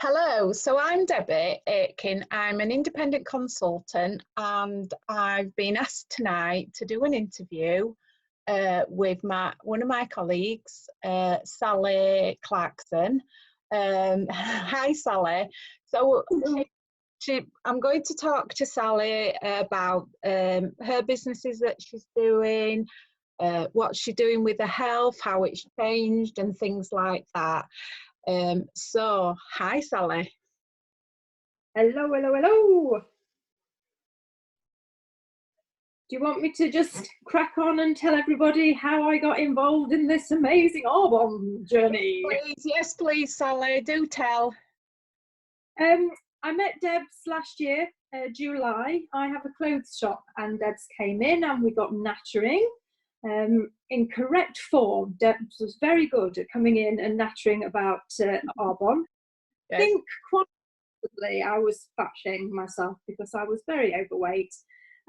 Hello, so I'm Debbie Aitken. I'm an independent consultant and I've been asked tonight to do an interview with one of my colleagues, Sally Clarkson. Hi, Sally. So I'm going to talk to Sally about her businesses that she's doing, what she's doing with her health, how it's changed and things like that. So, hi, Sally. Hello, hello, hello. Do you want me to just crack on and tell everybody how I got involved in this amazing Arbonne journey? Yes, please, Sally, do tell. I met Debs last year, July. I have a clothes shop and Debs came in and we got nattering in correct form. Debs was very good at coming in and nattering about Arbonne. Yes. I think quite possibly I was fat shaming myself because I was very overweight.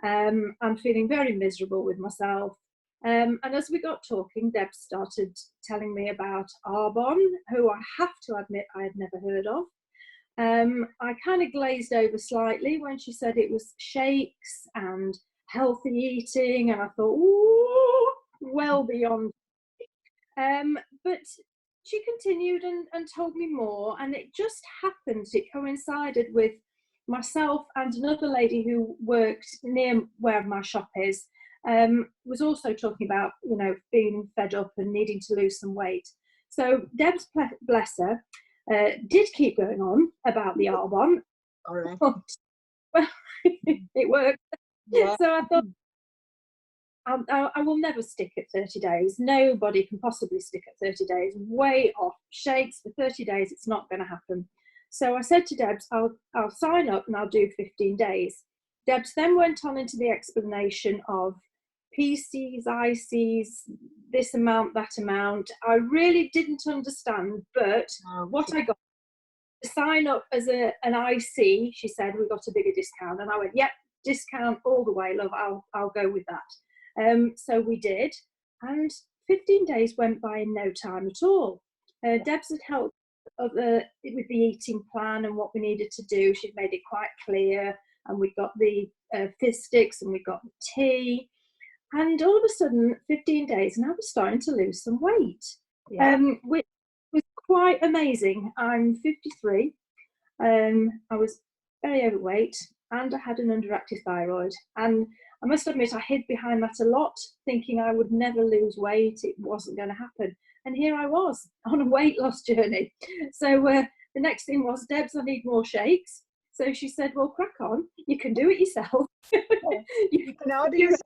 I'm feeling very miserable with myself. And as we got talking, Deb started telling me about Arbonne, who I have to admit I had never heard of. I kind of glazed over slightly when she said it was shakes and healthy eating, and I thought, ooh, well beyond. But she continued and told me more, and it just happened, it coincided with myself and another lady who worked near where my shop is, was also talking about, you know, being fed up and needing to lose some weight. So Deb's, bless her, did keep going on about the Arbonne. All right. Well, it worked. Yeah. So I thought, I will never stick at 30 days. Nobody can possibly stick at 30 days. Way off. Shakes for 30 days, it's not going to happen. So I said to Debs, I'll sign up and I'll do 15 days. Debs then went on into the explanation of PCs, ICs, this amount, that amount. I really didn't understand, but what I got to sign up as an IC, she said, we got a bigger discount. And I went, yep, discount all the way, love, I'll go with that. So we did, and 15 days went by in no time at all. Debs had helped with the eating plan and what we needed to do. She'd made it quite clear, and we got the fizz sticks and we got the tea, and all of a sudden 15 days and I was starting to lose some weight, which was quite amazing. I'm 53. I was very overweight and I had an underactive thyroid, and I must admit I hid behind that a lot, thinking I would never lose weight, it wasn't going to happen. And here I was on a weight loss journey. So the next thing was, Debs, I need more shakes. So she said, well, crack on, you can do it yourself. You can order yourself.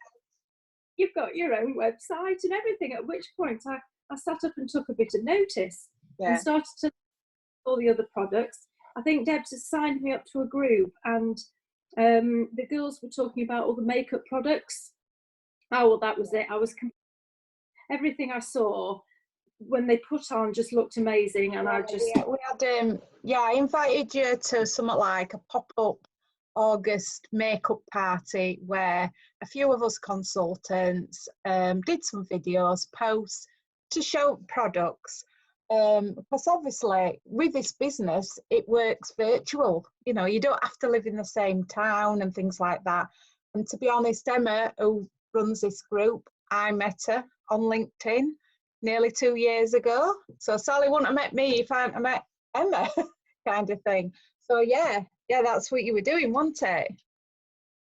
You've got your own website and everything, at which point I sat up and took a bit of notice and started to all the other products. I think Debs has signed me up to a group, and the girls were talking about all the makeup products. Oh, well, that was it. Everything I saw when they put on just looked amazing, and I just... I invited you to something like a pop-up August makeup party where a few of us consultants did some videos, posts to show products. Because obviously with this business it works virtual, you know, you don't have to live in the same town and things like that. And to be honest, Emma, who runs this group, I met her on LinkedIn nearly 2 years ago, so Sally wouldn't have met me if I hadn't met Emma kind of thing. So yeah, that's what you were doing, wasn't it?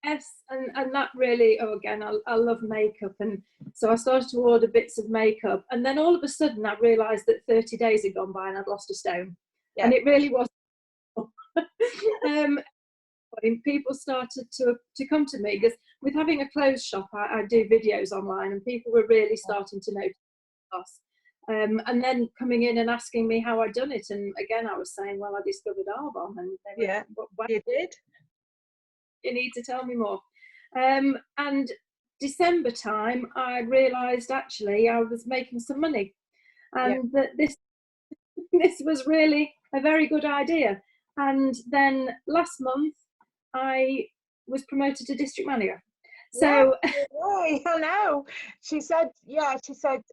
Yes, and that really, again, I love makeup, and so I started to order bits of makeup, and then all of a sudden I realised that 30 days had gone by and I'd lost a stone. And it really was. People started to come to me, because with having a clothes shop, I do videos online, and people were really starting to notice us. And then coming in and asking me how I'd done it, and again I was saying, well, I discovered Arbonne, and they were, you did. You need to tell me more. And December time, I realised actually I was making some money, and that this was really a very good idea. And then last month, I was promoted to district manager. So I know. She said,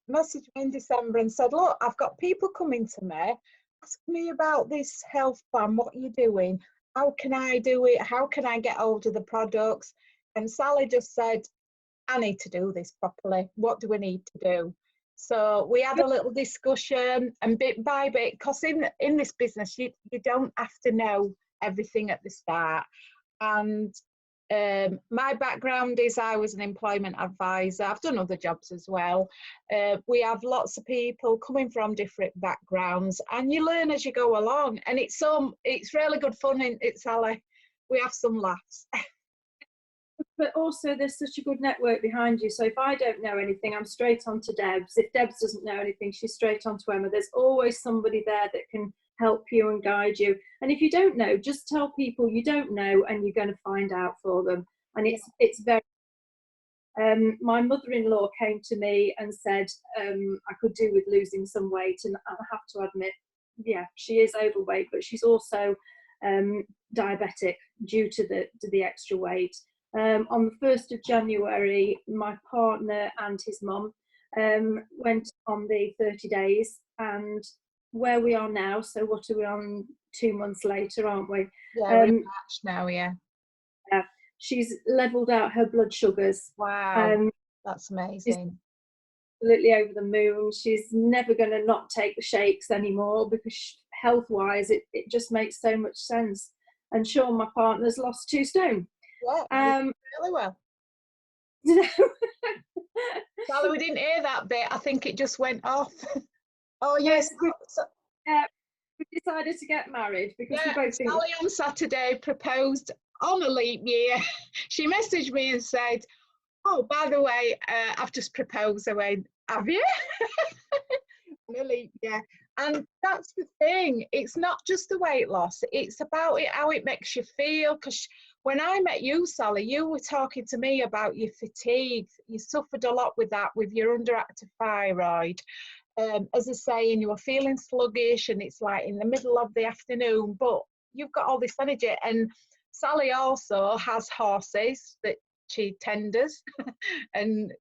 messaged me in December and said, look, I've got people coming to me ask me about this health plan. What are you doing? How can I do it? How can I get hold of the products? And Sally just said, I need to do this properly. What do I need to do? So we had a little discussion, and bit by bit, because in this business, you don't have to know everything at the start. And my background is I was an employment advisor. I've done other jobs as well. We have lots of people coming from different backgrounds, and you learn as you go along. And it's really good fun, isn't it, Sally? We have some laughs. But also there's such a good network behind you. So if I don't know anything, I'm straight on to Debs. If Debs doesn't know anything, she's straight on to Emma. There's always somebody there that can help you and guide you. And if you don't know, just tell people you don't know, and you're going to find out for them. And it's very my mother-in-law came to me and said I could do with losing some weight, and I have to admit, yeah, she is overweight, but she's also diabetic due to the extra weight. On the 1st of January, my partner and his mum went on the 30 days, and where we are now, so what are we on, 2 months later, aren't we? Yeah, we're in March now, yeah. She's levelled out her blood sugars. Wow, that's amazing. Absolutely over the moon. She's never going to not take the shakes anymore, because health-wise, it just makes so much sense. And Sean, my partner's lost 2 stone. Yeah, really well. Sally, we didn't hear that bit. I think it just went off. Oh yes. We decided to get married because we both think. Sally on Saturday proposed on a leap year. She messaged me and said, "Oh, by the way, I've just proposed." I went, "Have you?" On a leap year. And that's the thing. It's not just the weight loss. It's about how it makes you feel. Because when I met you, Sally, you were talking to me about your fatigue. You suffered a lot with that, with your underactive thyroid. As I say, and you were feeling sluggish, and it's like in the middle of the afternoon, but you've got all this energy. And Sally also has horses that she tenders and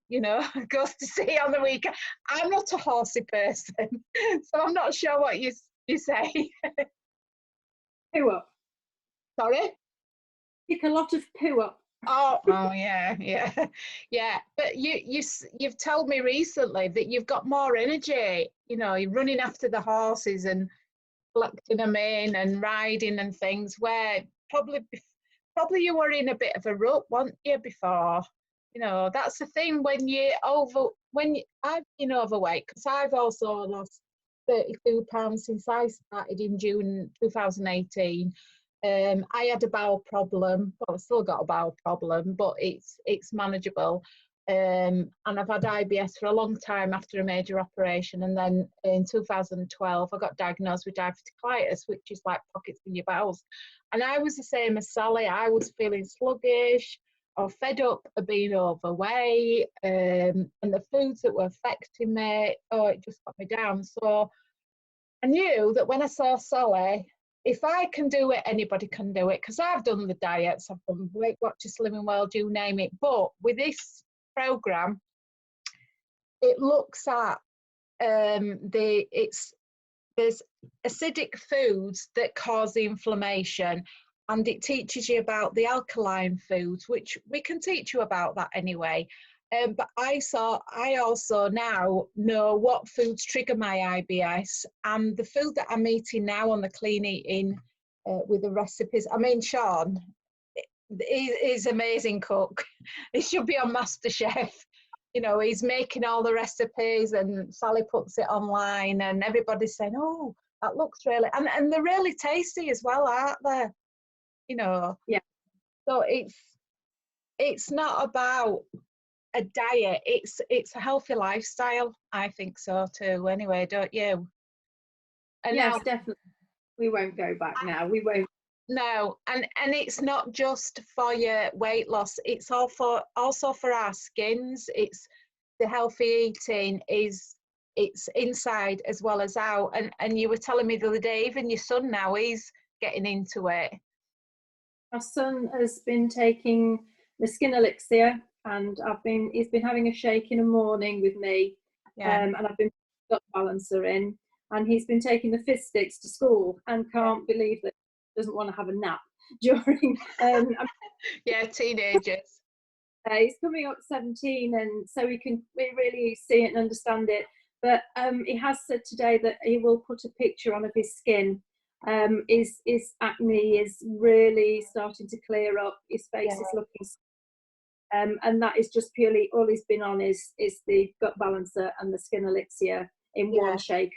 goes to see on the weekend. I'm not a horsey person, so I'm not sure what you say. Poo up. Sorry? Pick a lot of poo up. Oh yeah. But you've told me recently that you've got more energy. You're running after the horses and collecting them in and riding and things. Where probably you were in a bit of a rut, weren't you, before? That's the thing when I've been overweight, because I've also lost 32 pounds since I started in June 2018. I had a bowel problem. Well, I've still got a bowel problem, but it's manageable. And I've had IBS for a long time after a major operation. And then in 2012, I got diagnosed with diverticulitis, which is like pockets in your bowels. And I was the same as Sally. I was feeling sluggish or fed up of being overweight, and the foods that were affecting me, it just got me down. So I knew that when I saw Sally, if I can do it, anybody can do it, because I've done the diets, I've done Weight Watchers, Slimming World, you name it. But with this program, it looks at there's acidic foods that cause the inflammation, and it teaches you about the alkaline foods, which we can teach you about that anyway. But I also now know what foods trigger my IBS, and the food that I'm eating now on the clean eating with the recipes. I mean, Sean, he's an amazing cook. He should be on MasterChef. He's making all the recipes, and Sally puts it online, and everybody's saying, "Oh, that looks really," and they're really tasty as well, aren't they? Yeah. So it's not about a diet. It's a healthy lifestyle. I think so too. Anyway, don't you? And yes, now, definitely. We won't go back now. We won't. No, and it's not just for your weight loss. It's also for our skins. It's the healthy eating it's inside as well as out. And you were telling me the other day, even your son now, he's getting into it. Our son has been taking the skin elixir, and he's been having a shake in the morning with me, and I've been gut balancer in. and he's been taking the fizz sticks to school and can't believe that he doesn't want to have a nap during. Yeah, teenagers. He's coming up 17, and so he can really see it and understand it. But he has said today that he will put a picture on of his skin. His acne is really starting to clear up. His face is looking, and that is just purely all he's been on is the gut balancer and the skin elixir in one shake.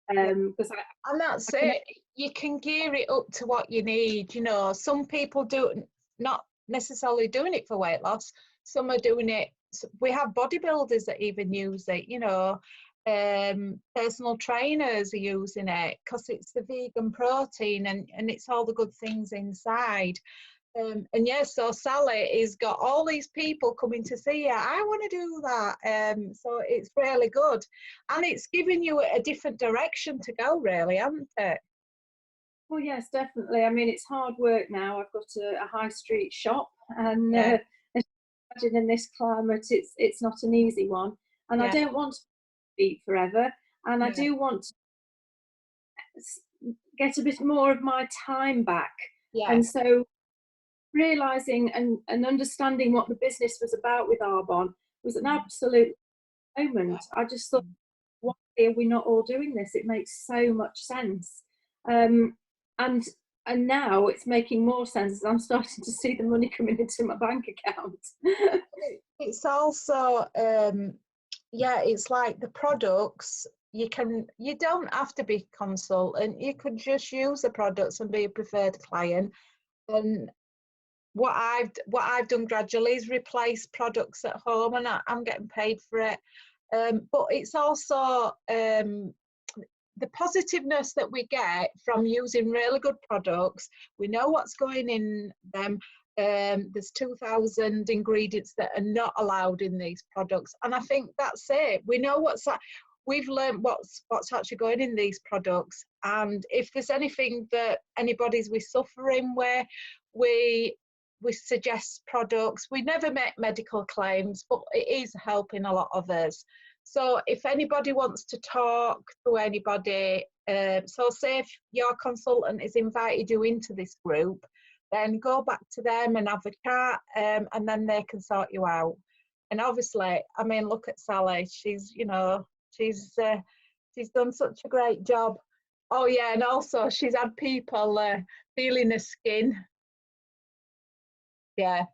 Because and that's it. You can gear it up to what you need. You know, some people do not necessarily doing it for weight loss. Some are doing it. We have bodybuilders that even use it. You know, personal trainers are using it because it's the vegan protein and it's all the good things inside. And yes, so Sally has got all these people coming to see her. I want to do that. So it's really good. And it's giving you a different direction to go, really, hasn't it? Well, yes, definitely. I mean, it's hard work now. I've got a high street shop, and imagine in this climate, it's not an easy one. And I don't want to eat forever, and I do want to get a bit more of my time back. And so realizing and understanding what the business was about with Arbonne was an absolute moment. I just thought, why are we not all doing this? It makes so much sense. And now it's making more sense as I'm starting to see the money coming into my bank account. It's also it's like the products, you don't have to be consultant, you could just use the products and be a preferred client. And what I've done gradually is replace products at home, and I'm getting paid for it. But it's also the positiveness that we get from using really good products. We know what's going in them. There's 2,000 ingredients that are not allowed in these products, and I think that's it. We know we've learned what's actually going in these products, and if there's anything that anybody's suffering with, we suggest products. We never make medical claims, but it is helping a lot of us. So if anybody wants to talk to anybody, so say if your consultant has invited you into this group, then go back to them and have a chat, and then they can sort you out. And obviously, I mean, look at Sally. She's done such a great job. Oh yeah, and also she's had people feeling her skin. Yeah.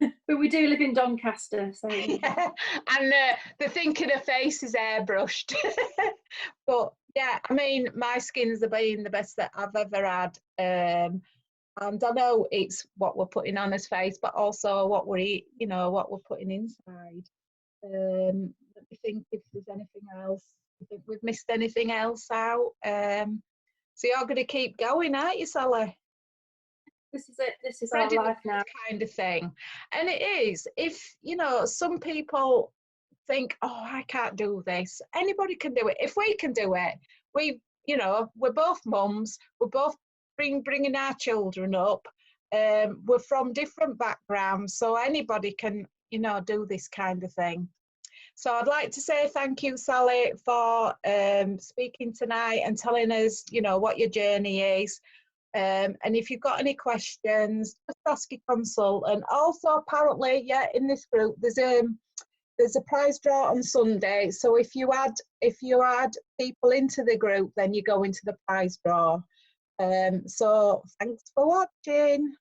But we do live in Doncaster, so yeah. And the thinking her face is airbrushed. But yeah, I mean, my skin's been the best that I've ever had. And I know it's what we're putting on his face, but also what we eat, what we're putting inside. Let me think if there's anything else. I think we've missed anything else out. So you're going to keep going, aren't you, Sally? This is it. This is our life now. Kind of thing. And it is. If, some people think, oh, I can't do this. Anybody can do it. If we can do it, we're both mums. We're both bringing our children up. We're from different backgrounds, so anybody can, do this kind of thing. So I'd like to say thank you, Sally, for speaking tonight and telling us, what your journey is. And if you've got any questions, just ask your consultant. Also, apparently, in this group, there's a prize draw on Sunday. So if you add people into the group, then you go into the prize draw. So thanks for watching.